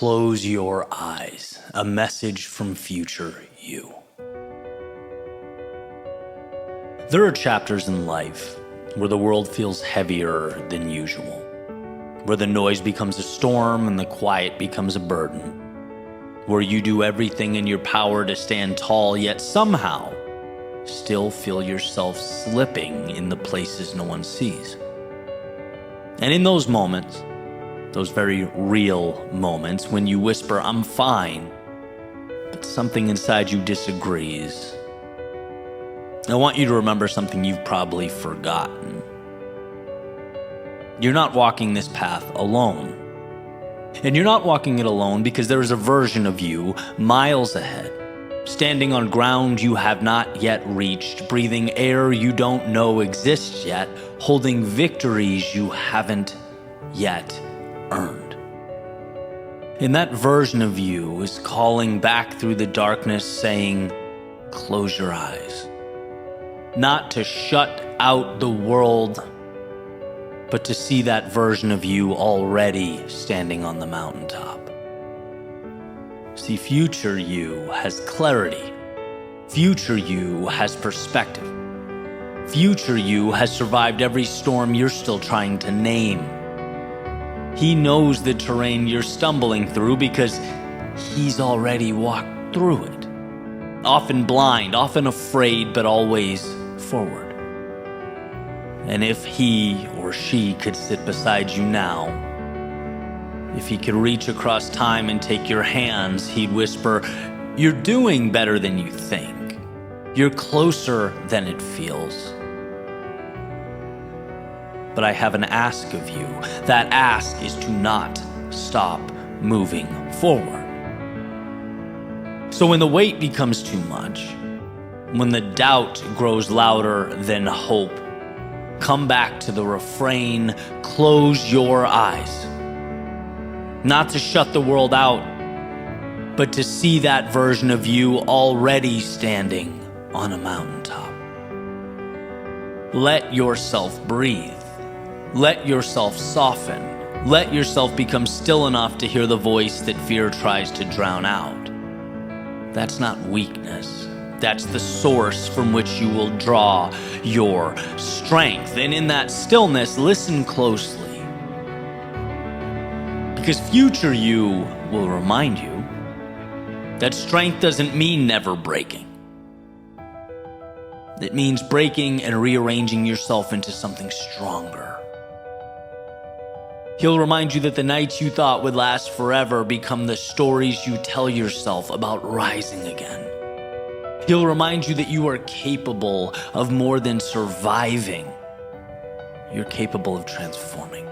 Close your eyes. A message from future you. There are chapters in life where the world feels heavier than usual, where the noise becomes a storm and the quiet becomes a burden, where you do everything in your power to stand tall, yet somehow still feel yourself slipping in the places no one sees. And in those moments, those very real moments when you whisper, "I'm fine," but something inside you disagrees, I want you to remember something you've probably forgotten. You're not walking this path alone. And you're not walking it alone because there is a version of you miles ahead, standing on ground you have not yet reached, breathing air you don't know exists yet, holding victories you haven't yet earned. And that version of you is calling back through the darkness saying, close your eyes. Not to shut out the world, but to see that version of you already standing on the mountaintop. See, future you has clarity. Future you has perspective. Future you has survived every storm you're still trying to name. He knows the terrain you're stumbling through because he's already walked through it. Often blind, often afraid, but always forward. And if he or she could sit beside you now, if he could reach across time and take your hands, he'd whisper, "You're doing better than you think. You're closer than it feels. But I have an ask of you. That ask is to not stop moving forward." So when the weight becomes too much, when the doubt grows louder than hope, come back to the refrain, close your eyes. Not to shut the world out, but to see that version of you already standing on a mountaintop. Let yourself breathe. Let yourself soften. Let yourself become still enough to hear the voice that fear tries to drown out. That's not weakness. That's the source from which you will draw your strength. And in that stillness, listen closely. Because future you will remind you that strength doesn't mean never breaking. It means breaking and rearranging yourself into something stronger. He'll remind you that the nights you thought would last forever become the stories you tell yourself about rising again. He'll remind you that you are capable of more than surviving. You're capable of transforming.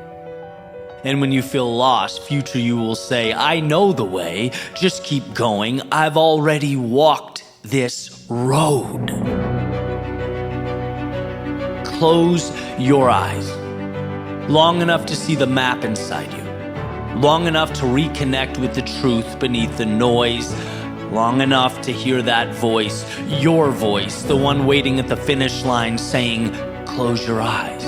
And when you feel lost, future you will say, "I know the way, just keep going. I've already walked this road." Close your eyes. Long enough to see the map inside you. Long enough to reconnect with the truth beneath the noise. Long enough to hear that voice, your voice, the one waiting at the finish line saying, close your eyes.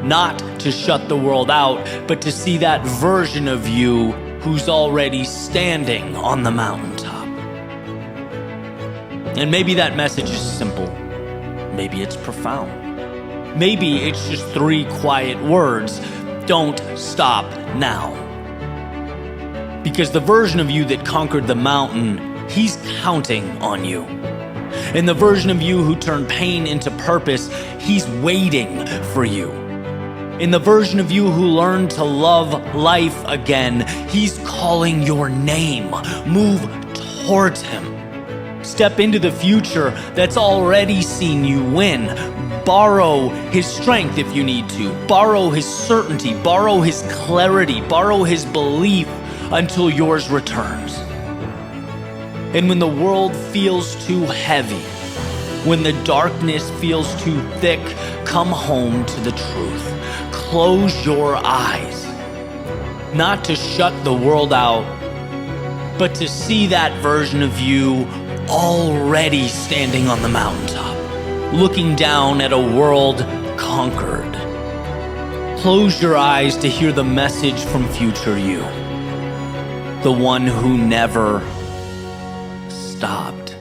Not to shut the world out, but to see that version of you who's already standing on the mountaintop. And maybe that message is simple. Maybe it's profound. Maybe it's just 3 quiet words. Don't stop now. Because the version of you that conquered the mountain, he's counting on you. And the version of you who turned pain into purpose, he's waiting for you. In the version of you who learned to love life again, he's calling your name. Move towards him. Step into the future that's already seen you win. Borrow his strength if you need to. Borrow his certainty. Borrow his clarity. Borrow his belief until yours returns. And when the world feels too heavy, when the darkness feels too thick, come home to the truth. Close your eyes. Not to shut the world out, but to see that version of you already standing on the mountaintop, looking down at a world conquered. Close your eyes to hear the message from future you. the one who never stopped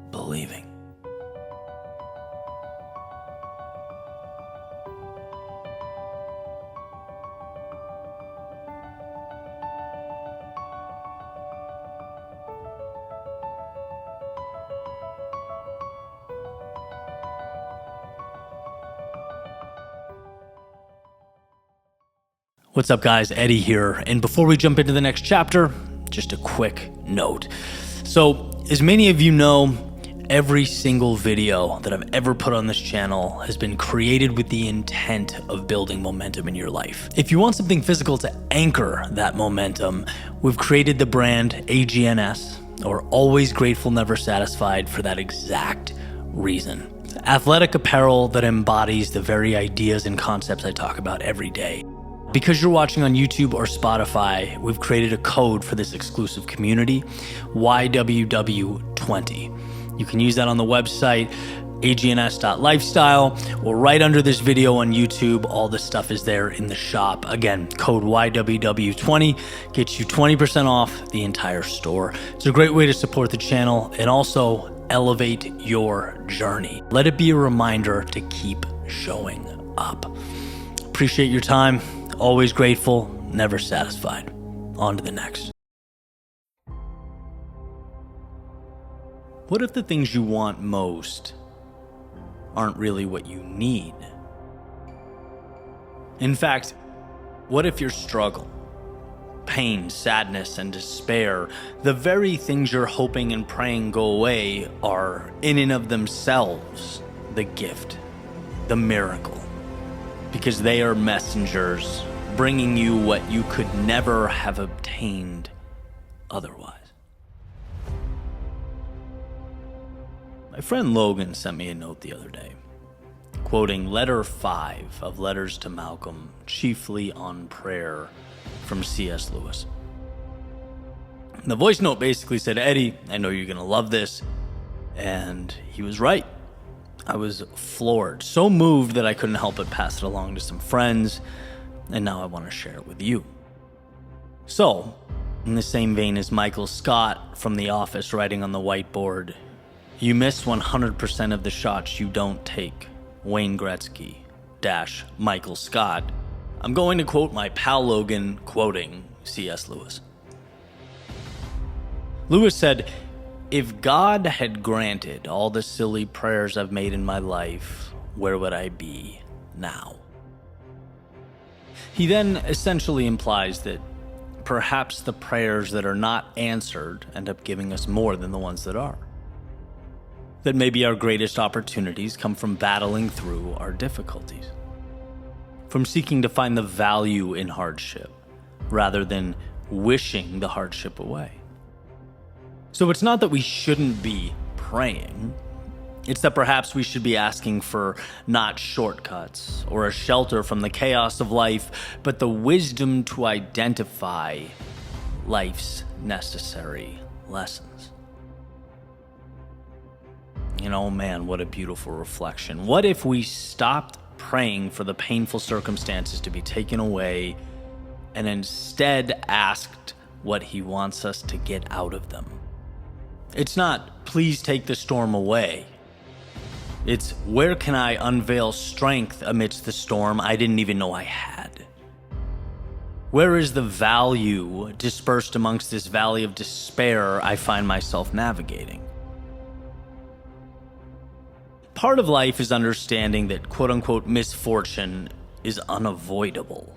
believing. What's up, guys? Eddie here. And before we jump into the next chapter, just a quick note. So, as many of you know, every single video that I've ever put on this channel has been created with the intent of building momentum in your life. If you want something physical to anchor that momentum, we've created the brand AGNS, or Always Grateful, Never Satisfied, for that exact reason. It's athletic apparel that embodies the very ideas and concepts I talk about every day. Because you're watching on YouTube or Spotify, we've created a code for this exclusive community, YWW20. You can use that on the website, agns.lifestyle, or right under this video on YouTube. All the stuff is there in the shop. Again, code YWW20 gets you 20% off the entire store. It's a great way to support the channel and also elevate your journey. Let it be a reminder to keep showing up. Appreciate your time. Always grateful, never satisfied. On to the next. What if the things you want most aren't really what you need? In fact, what if your struggle, pain, sadness, and despair, the very things you're hoping and praying go away, are in and of themselves the gift, the miracle? Because they are messengers bringing you what you could never have obtained otherwise. My friend Logan sent me a note the other day, quoting letter 5 of Letters to Malcolm, chiefly on prayer, from C.S. Lewis. The voice note basically said, "Eddie, I know you're going to love this." And he was right. I was floored, so moved that I couldn't help but pass it along to some friends, and now I want to share it with you. So, in the same vein as Michael Scott from The Office writing on the whiteboard, "You miss 100% of the shots you don't take, Wayne Gretzky - Michael Scott," I'm going to quote my pal Logan quoting C.S. Lewis. Lewis said, "If God had granted all the silly prayers I've made in my life, where would I be now?" He then essentially implies that perhaps the prayers that are not answered end up giving us more than the ones that are. That maybe our greatest opportunities come from battling through our difficulties, from seeking to find the value in hardship rather than wishing the hardship away. So it's not that we shouldn't be praying. It's that perhaps we should be asking for not shortcuts or a shelter from the chaos of life, but the wisdom to identify life's necessary lessons. You know, man, what a beautiful reflection. What if we stopped praying for the painful circumstances to be taken away and instead asked what he wants us to get out of them? It's not, "Please take the storm away." It's, "Where can I unveil strength amidst the storm I didn't even know I had? Where is the value dispersed amongst this valley of despair I find myself navigating?" Part of life is understanding that quote-unquote misfortune is unavoidable.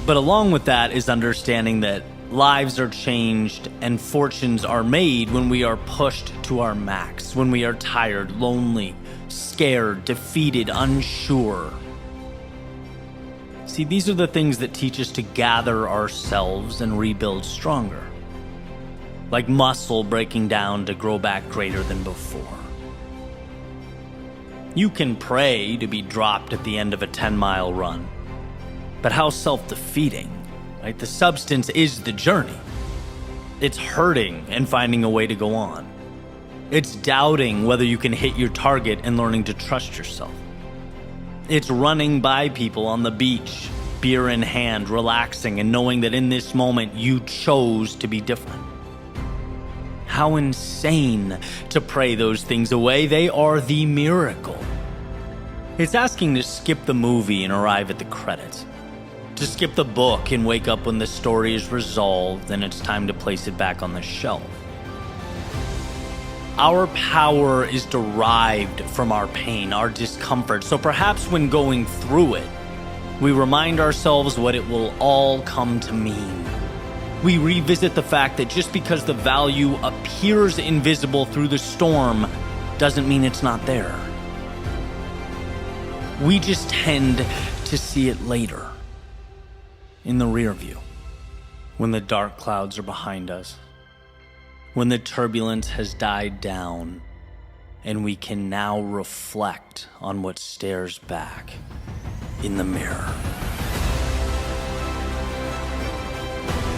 But along with that is understanding that lives are changed and fortunes are made when we are pushed to our max, when we are tired, lonely, scared, defeated, unsure. See, these are the things that teach us to gather ourselves and rebuild stronger. Like muscle breaking down to grow back greater than before. You can pray to be dropped at the end of a 10-mile run, but how self-defeating, right? The substance is the journey. It's hurting and finding a way to go on. It's doubting whether you can hit your target and learning to trust yourself. It's running by people on the beach beer in hand, relaxing and knowing that in this moment you chose to be different. How insane to pray those things away. They are the miracle. It's asking to skip the movie and arrive at the credits. To skip the book and wake up when the story is resolved and it's time to place it back on the shelf. Our power is derived from our pain, our discomfort. So perhaps when going through it, we remind ourselves what it will all come to mean. We revisit the fact that just because the value appears invisible through the storm doesn't mean it's not there. We just tend to see it later, in the rear view, when the dark clouds are behind us, when the turbulence has died down, and we can now reflect on what stares back in the mirror.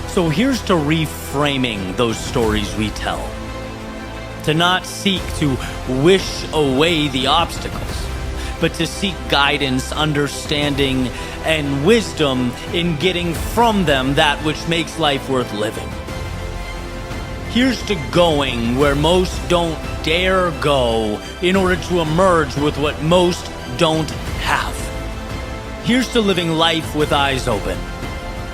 So here's to reframing those stories we tell. To not seek to wish away the obstacles, but to seek guidance, understanding, and wisdom in getting from them that which makes life worth living. Here's to going where most don't dare go in order to emerge with what most don't have. Here's to living life with eyes open.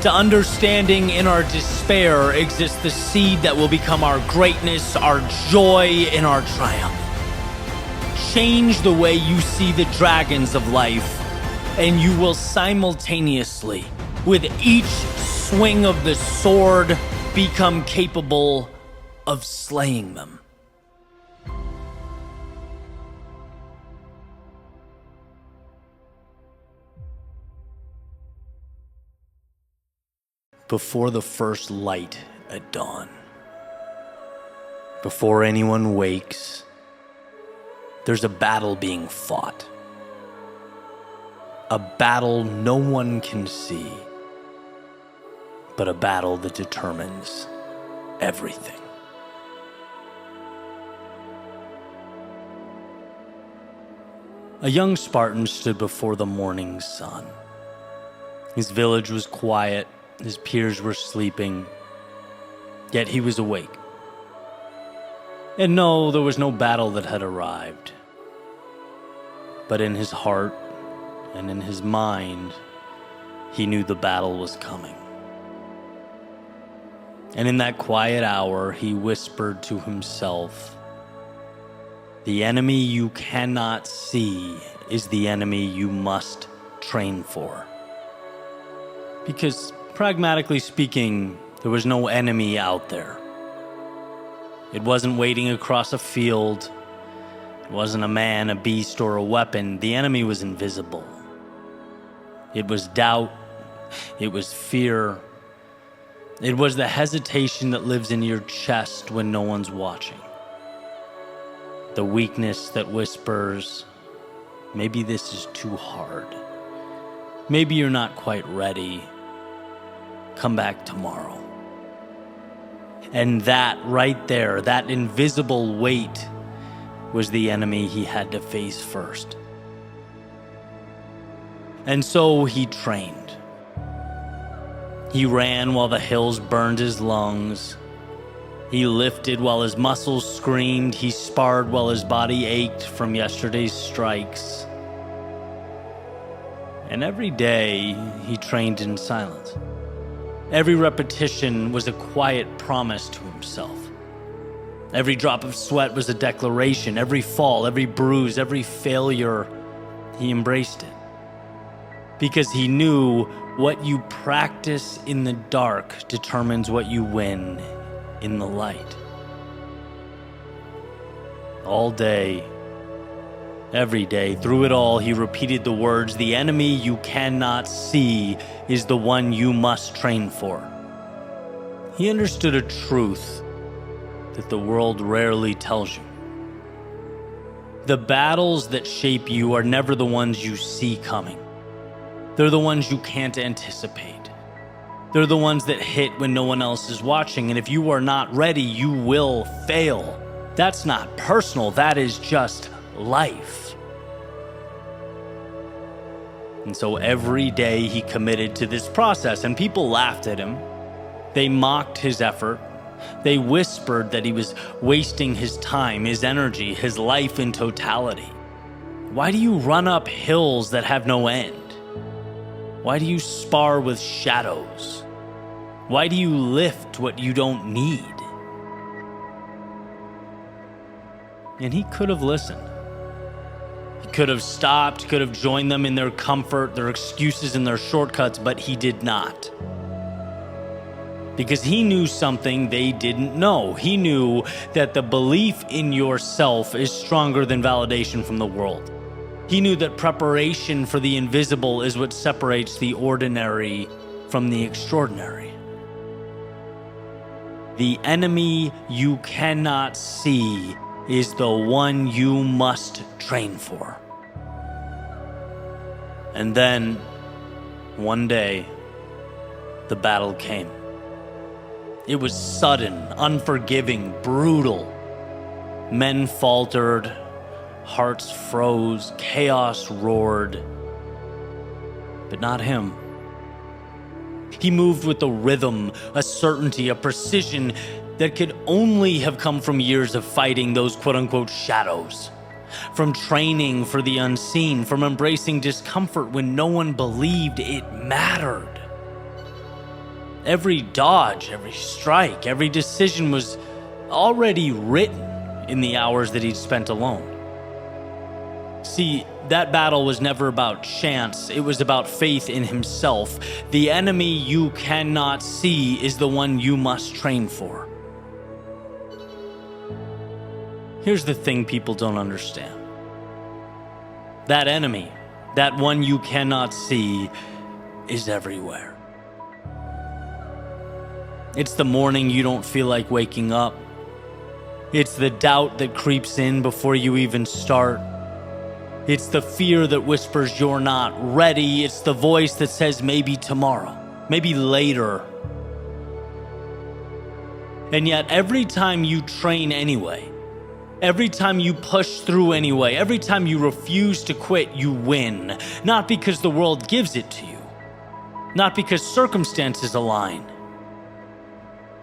To understanding in our despair exists the seed that will become our greatness, our joy, and our triumph. Change the way you see the dragons of life, and you will simultaneously, with each swing of the sword, become capable of slaying them. Before the first light at dawn, before anyone wakes, there's a battle being fought. A battle no one can see, but a battle that determines everything. A young Spartan stood before the morning sun. His village was quiet, his peers were sleeping, yet he was awake. And no, there was no battle that had arrived. But in his heart and in his mind, he knew the battle was coming. And in that quiet hour, he whispered to himself, "The enemy you cannot see is the enemy you must train for." Because, pragmatically speaking, there was no enemy out there. It wasn't waiting across a field. It wasn't a man, a beast, or a weapon. The enemy was invisible. It was doubt. It was fear. It was the hesitation that lives in your chest when no one's watching. The weakness that whispers, maybe this is too hard. Maybe you're not quite ready. Come back tomorrow. And that right there, that invisible weight, was the enemy he had to face first. And so he trained. He ran while the hills burned his lungs. He lifted while his muscles screamed. He sparred while his body ached from yesterday's strikes. And every day, he trained in silence. Every repetition was a quiet promise to himself. Every drop of sweat was a declaration. Every fall, every bruise, every failure, he embraced it. Because he knew what you practice in the dark determines what you win in the light. All day, every day, through it all, he repeated the words, "The enemy you cannot see is the one you must train for." He understood a truth that the world rarely tells you. The battles that shape you are never the ones you see coming. They're the ones you can't anticipate. They're the ones that hit when no one else is watching, and if you are not ready, you will fail. That's not personal, that is just life. And so every day he committed to this process, and people laughed at him. They mocked his effort. They whispered that he was wasting his time, his energy, his life in totality. Why do you run up hills that have no end? Why do you spar with shadows? Why do you lift what you don't need? And he could have listened. He could have stopped, could have joined them in their comfort, their excuses, and their shortcuts, but he did not. Because he knew something they didn't know. He knew that the belief in yourself is stronger than validation from the world. He knew that preparation for the invisible is what separates the ordinary from the extraordinary. The enemy you cannot see is the one you must train for. And then, one day, the battle came. It was sudden, unforgiving, brutal. Men faltered, hearts froze, chaos roared. But not him. He moved with a rhythm, a certainty, a precision that could only have come from years of fighting those quote-unquote shadows. From training for the unseen, from embracing discomfort when no one believed it mattered. Every dodge, every strike, every decision was already written in the hours that he'd spent alone. See, that battle was never about chance. It was about faith in himself. The enemy you cannot see is the one you must train for. Here's the thing people don't understand. That enemy, that one you cannot see, is everywhere. It's the morning you don't feel like waking up. It's the doubt that creeps in before you even start. It's the fear that whispers you're not ready. It's the voice that says maybe tomorrow, maybe later. And yet every time you train anyway, every time you push through anyway, every time you refuse to quit, you win. Not because the world gives it to you, not because circumstances align,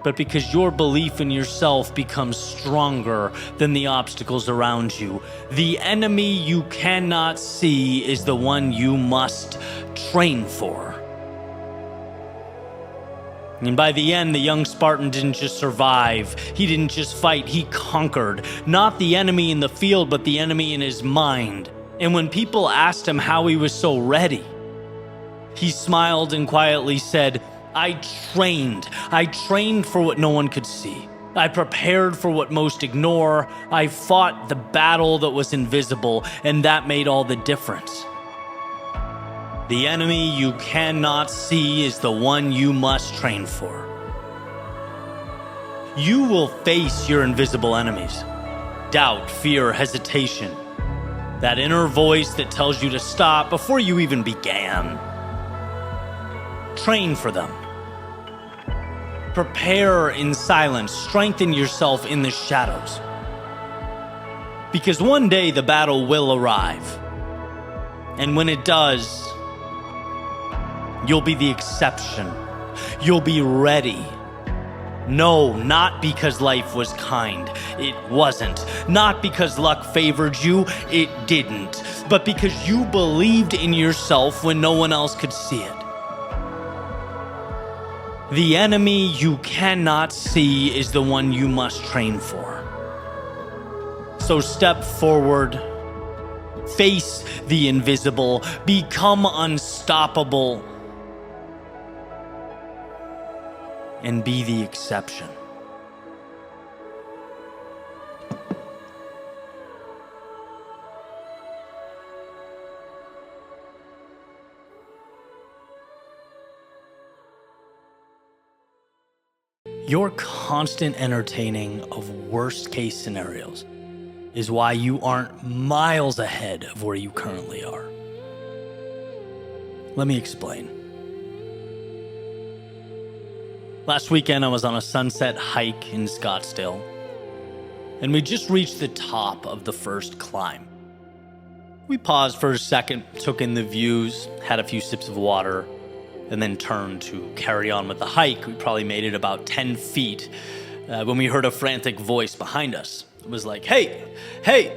but because your belief in yourself becomes stronger than the obstacles around you. The enemy you cannot see is the one you must train for. And by the end, the young Spartan didn't just survive. He didn't just fight, he conquered. Not the enemy in the field, but the enemy in his mind. And when people asked him how he was so ready, he smiled and quietly said, I trained for what no one could see. I prepared for what most ignore. I fought the battle that was invisible, and that made all the difference. The enemy you cannot see is the one you must train for. You will face your invisible enemies. Doubt, fear, hesitation. That inner voice that tells you to stop before you even began. Train for them. Prepare in silence. Strengthen yourself in the shadows. Because one day the battle will arrive. And when it does, you'll be the exception. You'll be ready. No, not because life was kind. It wasn't. Not because luck favored you. It didn't. But because you believed in yourself when no one else could see it. The enemy you cannot see is the one you must train for. So step forward. Face the invisible. Become unstoppable. And be the exception. Your constant entertaining of worst-case scenarios is why you aren't miles ahead of where you currently are. Let me explain. Last weekend, I was on a sunset hike in Scottsdale, and we just reached the top of the first climb. We paused for a second, took in the views, had a few sips of water, and then turned to carry on with the hike. We probably made it about 10 feet when we heard a frantic voice behind us. It was like, "Hey, hey!"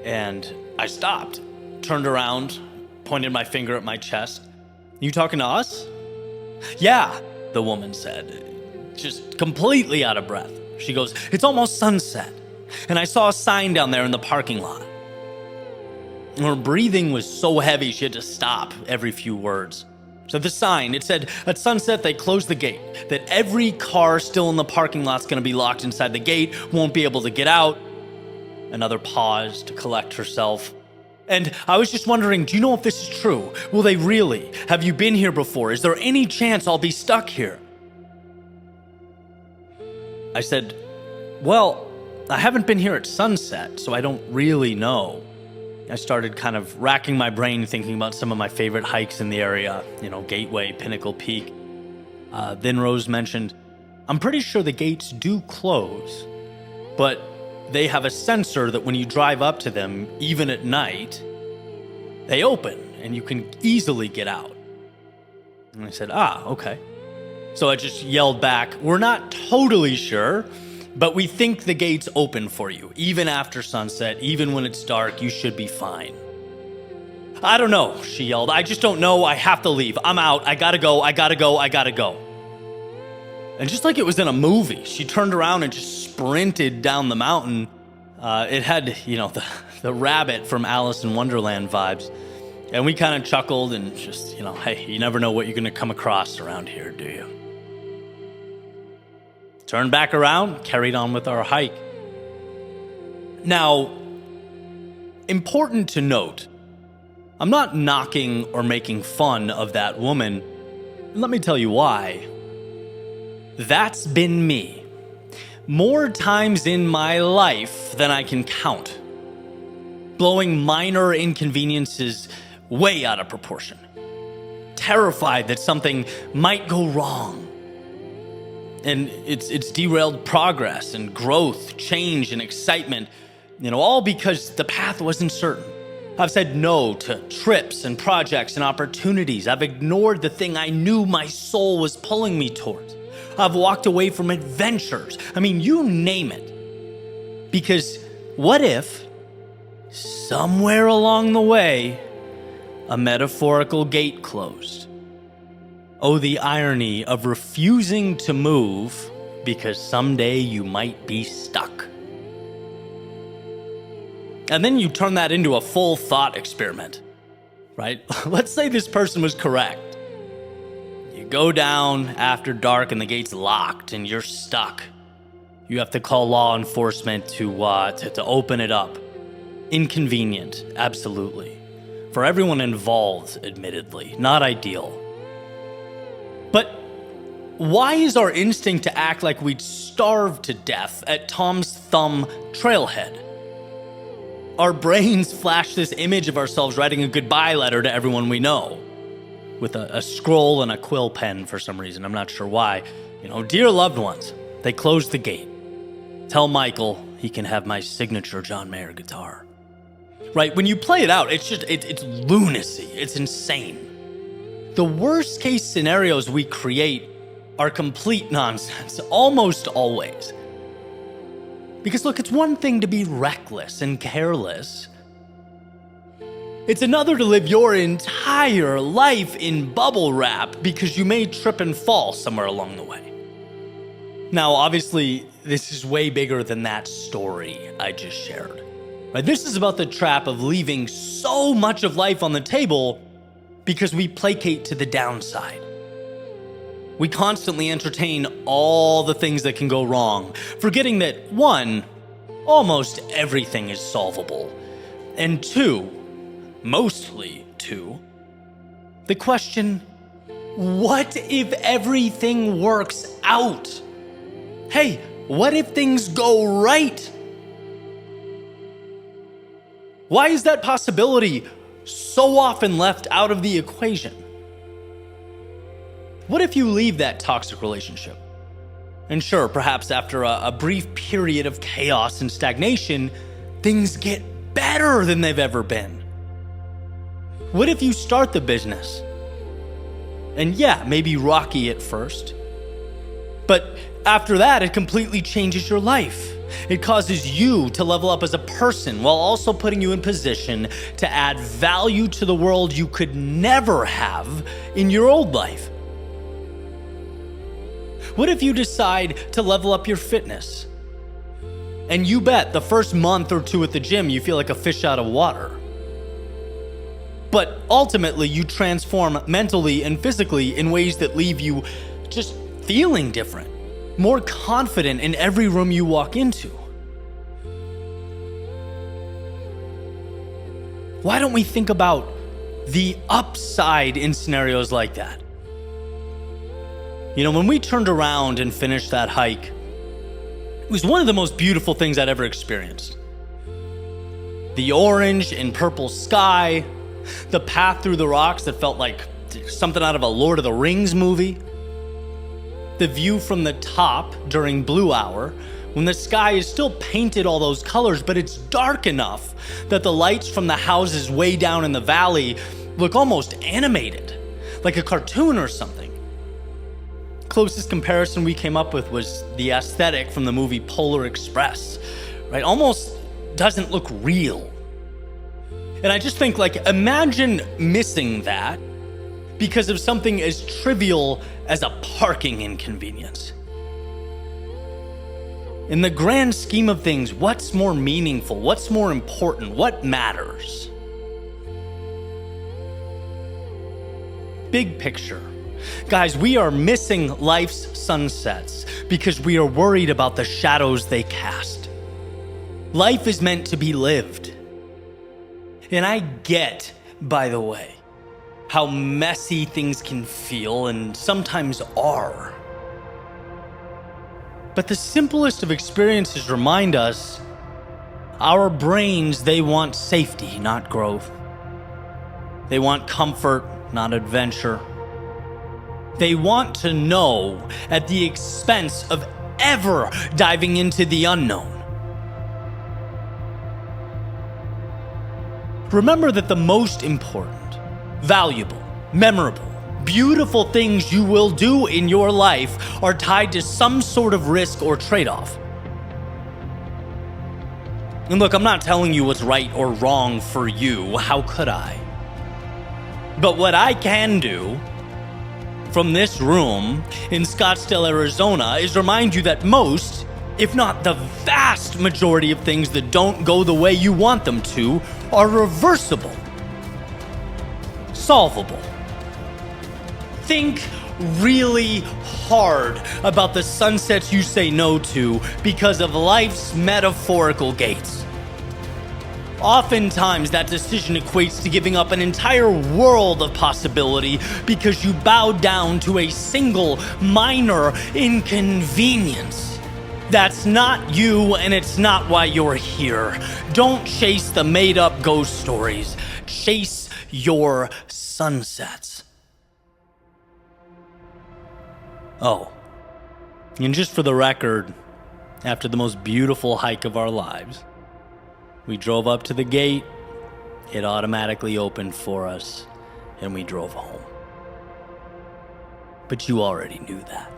And I stopped, turned around, pointed my finger at my chest. "You talking to us?" "Yeah," the woman said, just completely out of breath. She goes, "It's almost sunset, and I saw a sign down there in the parking lot." Her breathing was so heavy she had to stop every few words. So the sign, it said, "At sunset, they close the gate, that every car still in the parking lot's going to be locked inside the gate, won't be able to get out." Another pause to collect herself. "And I was just wondering, do you know if this is true? Will they really? Have you been here before? Is there any chance I'll be stuck here?" I said, "Well, I haven't been here at sunset, so I don't really know." I started kind of racking my brain thinking about some of my favorite hikes in the area, Gateway, Pinnacle Peak. Then Rose mentioned, "I'm pretty sure the gates do close, but they have a sensor that when you drive up to them, even at night, they open and you can easily get out." And I said, "Okay." So I just yelled back, "We're not totally sure, but we think the gates open for you. Even after sunset, even when it's dark, you should be fine." "I don't know," she yelled. "I just don't know. I have to leave. I'm out. I gotta go. I gotta go. I gotta go." And just like it was in a movie, she turned around and just sprinted down the mountain. It had, the rabbit from Alice in Wonderland vibes. And we kind of chuckled and just, hey, you never know what you're going to come across around here, do you? Turned back around, carried on with our hike. Now, important to note, I'm not knocking or making fun of that woman. Let me tell you why. That's been me. More times in my life than I can count. Blowing minor inconveniences way out of proportion. Terrified that something might go wrong. And it's derailed progress and growth, change and excitement, all because the path wasn't certain. I've said no to trips and projects and opportunities. I've ignored the thing I knew my soul was pulling me towards. I've walked away from adventures. You name it. Because what if, somewhere along the way, a metaphorical gate closed? Oh, the irony of refusing to move because someday you might be stuck. And then you turn that into a full thought experiment, right? Let's say this person was correct. You go down after dark and the gate's locked and you're stuck. You have to call law enforcement to open it up. Inconvenient, absolutely. For everyone involved, admittedly, not ideal. But why is our instinct to act like we'd starve to death at Tom's Thumb Trailhead? Our brains flash this image of ourselves writing a goodbye letter to everyone we know, with a scroll and a quill pen for some reason. I'm not sure why. Dear loved ones, they closed the gate. Tell Michael he can have my signature John Mayer guitar. Right? When you play it out, it's lunacy. It's insane. The worst case scenarios we create are complete nonsense, almost always. Because look, it's one thing to be reckless and careless. It's another to live your entire life in bubble wrap because you may trip and fall somewhere along the way. Now, obviously, this is way bigger than that story I just shared. Right? This is about the trap of leaving so much of life on the table because we placate to the downside. We constantly entertain all the things that can go wrong, forgetting that 1, almost everything is solvable, and 2, mostly 2, the question, what if everything works out? Hey, what if things go right? Why is that possibility so often left out of the equation? What if you leave that toxic relationship? And sure, perhaps after a brief period of chaos and stagnation, things get better than they've ever been. What if you start the business? And yeah, maybe rocky at first, but after that, it completely changes your life. It causes you to level up as a person while also putting you in position to add value to the world you could never have in your old life. What if you decide to level up your fitness? And you bet the first month or two at the gym, you feel like a fish out of water. But ultimately, you transform mentally and physically in ways that leave you just feeling different, more confident in every room you walk into. Why don't we think about the upside in scenarios like that? When we turned around and finished that hike, it was one of the most beautiful things I'd ever experienced. The orange and purple sky, the path through the rocks that felt like something out of a Lord of the Rings movie, the view from the top during blue hour, when the sky is still painted all those colors, but it's dark enough that the lights from the houses way down in the valley look almost animated, like a cartoon or something. Closest comparison we came up with was the aesthetic from the movie Polar Express, right? Almost doesn't look real. And I just think, imagine missing that because of something as trivial as a parking inconvenience. In the grand scheme of things, what's more meaningful? What's more important? What matters? Big picture. Guys, we are missing life's sunsets because we are worried about the shadows they cast. Life is meant to be lived. And I get, by the way, how messy things can feel and sometimes are. But the simplest of experiences remind us our brains, they want safety, not growth. They want comfort, not adventure. They want to know at the expense of ever diving into the unknown. Remember that the most important, valuable, memorable, beautiful things you will do in your life are tied to some sort of risk or trade-off. And look, I'm not telling you what's right or wrong for you. How could I? But what I can do from this room in Scottsdale, Arizona, is remind you that most, if not the vast majority of things that don't go the way you want them to, are reversible, solvable. Think really hard about the sunsets you say no to because of life's metaphorical gates. Oftentimes, that decision equates to giving up an entire world of possibility because you bowed down to a single minor inconvenience. That's not you, and it's not why you're here. Don't chase the made-up ghost stories. Chase your sunsets. Oh, and just for the record, after the most beautiful hike of our lives, we drove up to the gate, it automatically opened for us, and we drove home. But you already knew that.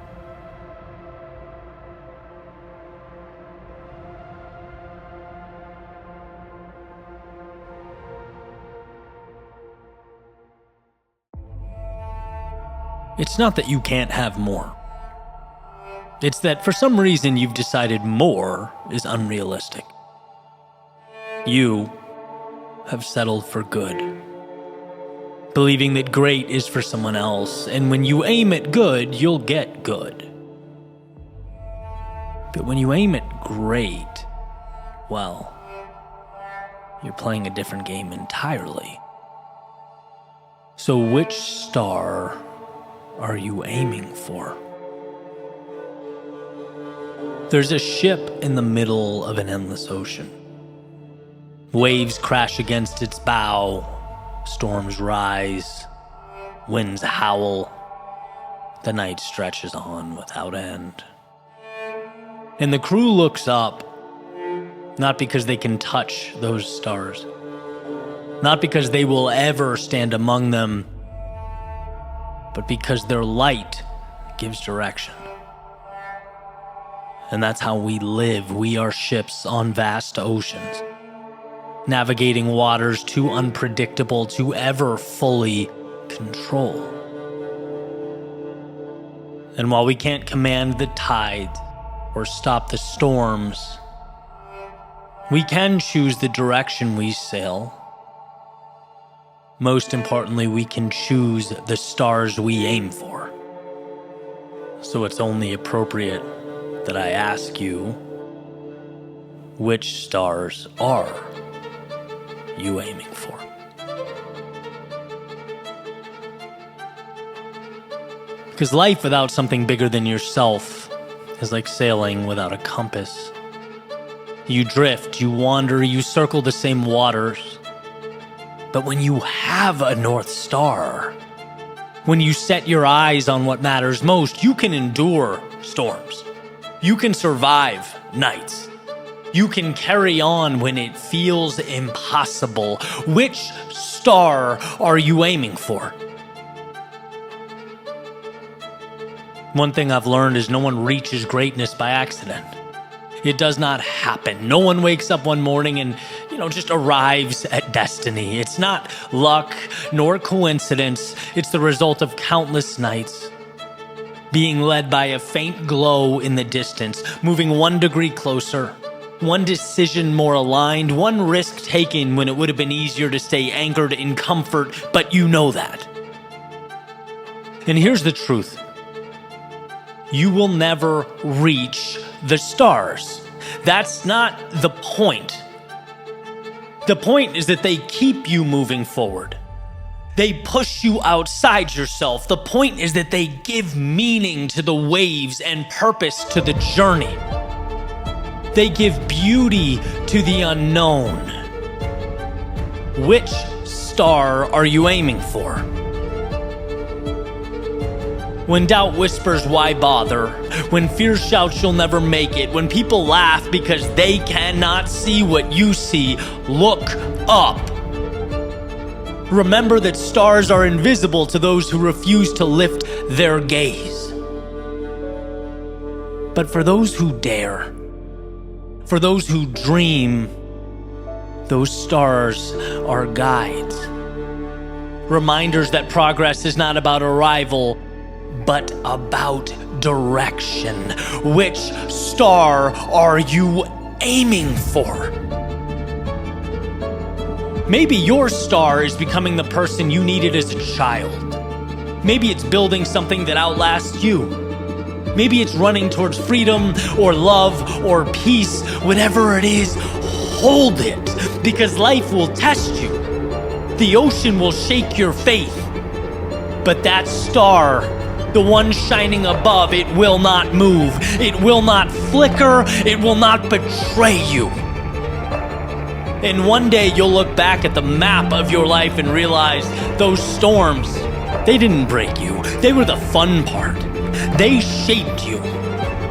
It's not that you can't have more. It's that for some reason you've decided more is unrealistic. You have settled for good, believing that great is for someone else, and when you aim at good, you'll get good. But when you aim at great, well, you're playing a different game entirely. So which star are you aiming for? There's a ship in the middle of an endless ocean. Waves crash against its bow, storms rise, winds howl, the night stretches on without end. And the crew looks up, not because they can touch those stars, not because they will ever stand among them, but because their light gives direction. And that's how we live. We are ships on vast oceans, navigating waters too unpredictable to ever fully control. And while we can't command the tides or stop the storms, we can choose the direction we sail. Most importantly, we can choose the stars we aim for. So it's only appropriate that I ask you, which stars are you aiming for? Because life without something bigger than yourself is like sailing without a compass. You drift, you wander, you circle the same waters. But when you have a North Star, when you set your eyes on what matters most, you can endure storms. You can survive nights. You can carry on when it feels impossible. Which star are you aiming for? One thing I've learned is no one reaches greatness by accident. It does not happen. No one wakes up one morning and, just arrives at destiny. It's not luck nor coincidence. It's the result of countless nights, being led by a faint glow in the distance, moving 1 degree closer, one decision more aligned, one risk taken when it would have been easier to stay anchored in comfort, but you know that. And here's the truth. You will never reach the stars. That's not the point. The point is that they keep you moving forward. They push you outside yourself. The point is that they give meaning to the waves and purpose to the journey. They give beauty to the unknown. Which star are you aiming for? When doubt whispers, why bother? When fear shouts, you'll never make it. When people laugh because they cannot see what you see, look up. Remember that stars are invisible to those who refuse to lift their gaze. But for those who dare, for those who dream, those stars are guides. Reminders that progress is not about arrival, but about direction. Which star are you aiming for? Maybe your star is becoming the person you needed as a child. Maybe it's building something that outlasts you. Maybe it's running towards freedom or love or peace. Whatever it is, hold it, because life will test you. The ocean will shake your faith. But that star, the one shining above, it will not move. It will not flicker. It will not betray you. And one day you'll look back at the map of your life and realize those storms, they didn't break you. They were the fun part. They shaped you.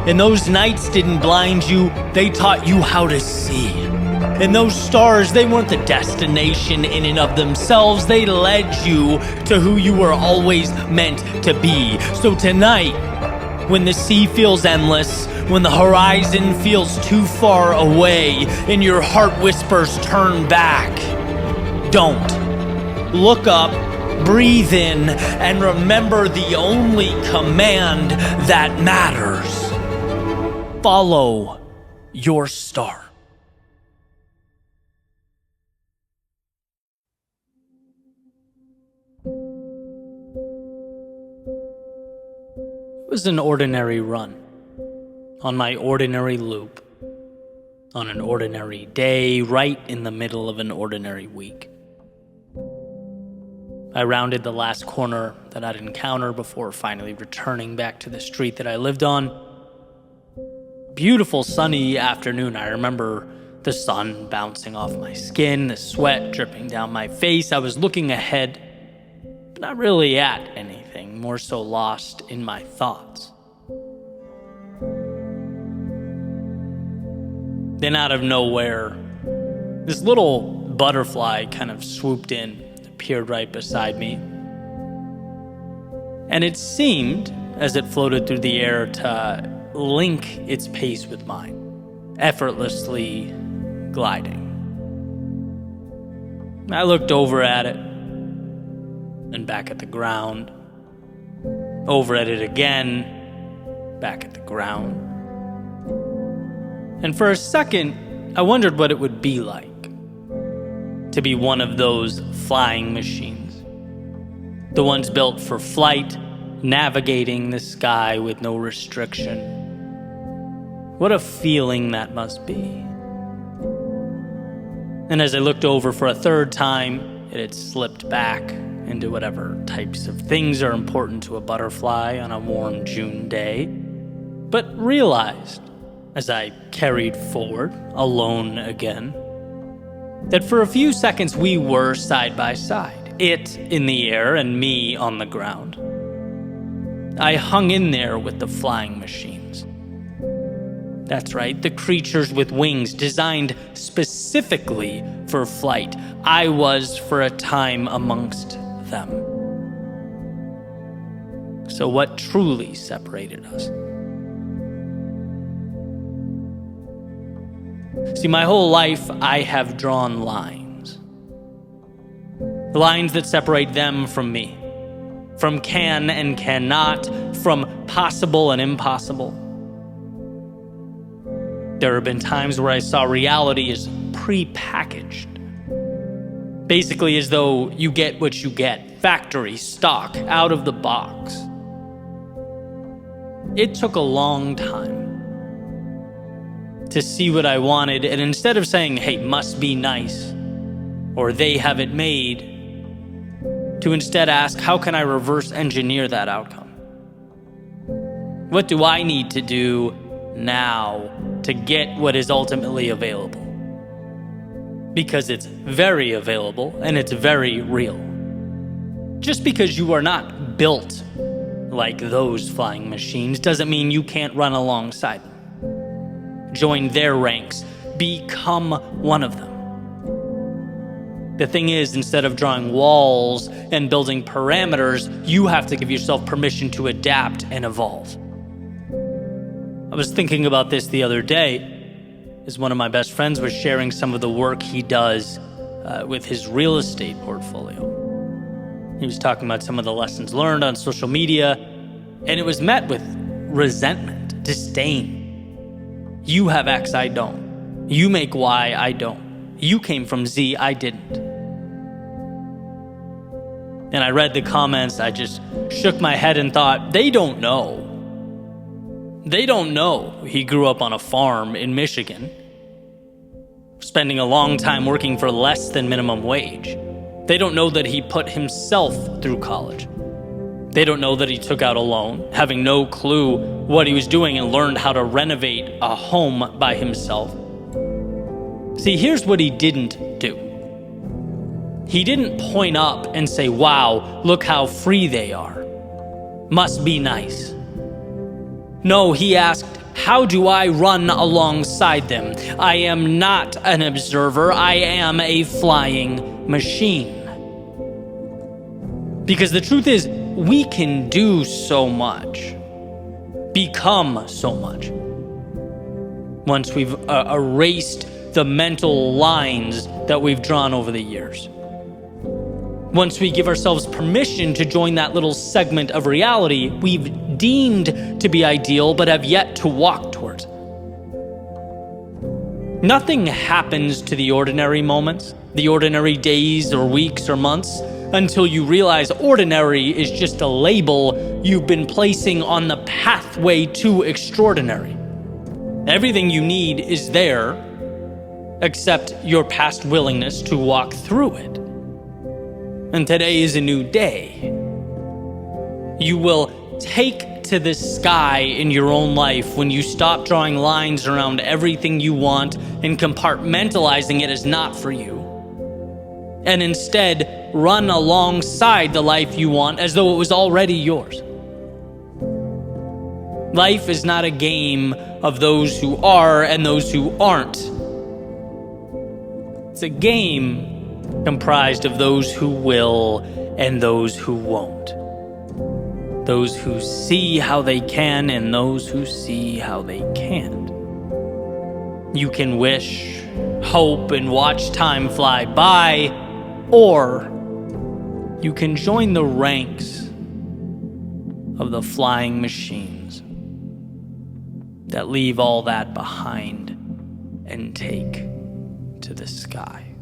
And those nights didn't blind you. They taught you how to see. And those stars, they weren't the destination in and of themselves. They led you to who you were always meant to be. So tonight, when the sea feels endless, when the horizon feels too far away, and your heart whispers, turn back, don't. Look up, breathe in, and remember the only command that matters. Follow your star. It was an ordinary run, on my ordinary loop, on an ordinary day, right in the middle of an ordinary week. I rounded the last corner that I'd encounter before finally returning back to the street that I lived on. Beautiful sunny afternoon. I remember the sun bouncing off my skin, the sweat dripping down my face. I was looking ahead, but not really at anything, more so lost in my thoughts. Then out of nowhere, this little butterfly kind of swooped in, appeared right beside me. And it seemed, as it floated through the air, to link its pace with mine, effortlessly gliding. I looked over at it, and back at the ground, over at it again, back at the ground. And for a second, I wondered what it would be like to be one of those flying machines. The ones built for flight, navigating the sky with no restriction. What a feeling that must be. And as I looked over for a third time, it had slipped back into whatever types of things are important to a butterfly on a warm June day, but realized, as I carried forward, alone again, that for a few seconds we were side by side, it in the air and me on the ground. I hung in there with the flying machines. That's right, the creatures with wings designed specifically for flight. I was, for a time, amongst them. So what truly separated us? See, my whole life I have drawn lines. Lines that separate them from me. From can and cannot, from possible and impossible. There have been times where I saw reality as pre-packaged. Basically as though you get what you get, factory, stock, out of the box. It took a long time to see what I wanted, and instead of saying, hey, must be nice, or they have it made, to instead ask, how can I reverse engineer that outcome? What do I need to do now to get what is ultimately available? Because it's very available and it's very real. Just because you are not built like those flying machines doesn't mean you can't run alongside them. Join their ranks. Become one of them. The thing is, instead of drawing walls and building parameters, you have to give yourself permission to adapt and evolve. I was thinking about this the other day as one of my best friends was sharing some of the work he does with his real estate portfolio. He was talking about some of the lessons learned on social media, and it was met with resentment, disdain. You have X, I don't. You make Y, I don't. You came from Z, I didn't. And I read the comments, I just shook my head and thought, they don't know. They don't know he grew up on a farm in Michigan, spending a long time working for less than minimum wage. They don't know that he put himself through college. They don't know that he took out a loan, having no clue what he was doing, and learned how to renovate a home by himself. See, here's what he didn't do. He didn't point up and say, wow, look how free they are. Must be nice. No, he asked, how do I run alongside them? I am not an observer. I am a flying machine. Because the truth is, we can do so much, become so much, once we've erased the mental lines that we've drawn over the years. Once we give ourselves permission to join that little segment of reality we've deemed to be ideal but have yet to walk towards. Nothing happens to the ordinary moments, the ordinary days or weeks or months, until you realize ordinary is just a label you've been placing on the pathway to extraordinary. Everything you need is there, except your past willingness to walk through it. And today is a new day. You will take to the sky in your own life when you stop drawing lines around everything you want and compartmentalizing it as not for you. And instead, run alongside the life you want as though it was already yours. Life is not a game of those who are and those who aren't. It's a game comprised of those who will and those who won't. Those who see how they can and those who see how they can't. You can wish, hope, and watch time fly by, or you can join the ranks of the flying machines that leave all that behind and take to the sky.